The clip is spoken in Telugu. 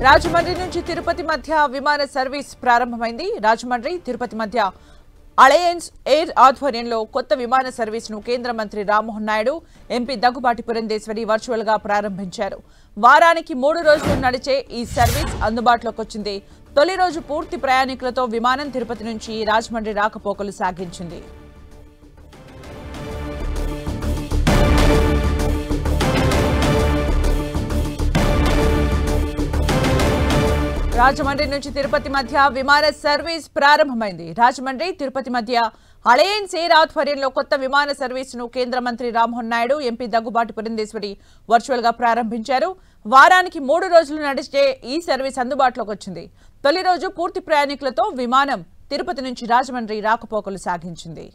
రాజమండ్రి నుంచి తిరుపతి మధ్య విమాన సర్వీస్ ప్రారంభమైంది. రాజమండ్రి తిరుపతి మధ్య అలయన్స్ ఎయిర్ ఆధ్వర్యంలో కొత్త విమాన సర్వీసును కేంద్ర మంత్రి రామ్మోహన్ నాయుడు, ఎంపీ దగ్గుబాటి పురంధేశ్వరి వర్చువల్ గా ప్రారంభించారు. వారానికి 3 రోజులు నడిచే ఈ సర్వీస్ అందుబాటులోకి వచ్చింది. తొలి రోజు పూర్తి ప్రయాణికులతో విమానం తిరుపతి నుంచి రాజమండ్రి రాకపోకలు సాగించింది. రాజమండ్రి నుంచి తిరుపతి మధ్య విమాన సర్వీస్ ప్రారంభమైంది. రాజమండ్రి తిరుపతి మధ్య అలయన్స్ ఎయిర్ ఆధ్వర్యంలో కొత్త విమాన సర్వీసును కేంద్ర మంత్రి రామ్మోహన్ నాయుడు, ఎంపీ దగ్గుబాటి పురంధేశ్వరి వర్చువల్ గా ప్రారంభించారు. వారానికి 3 రోజులు నడిచే ఈ సర్వీస్ అందుబాటులోకి వచ్చింది. తొలి రోజు పూర్తి ప్రయాణికులతో విమానం తిరుపతి నుంచి రాజమండ్రి రాకపోకలు సాగించింది.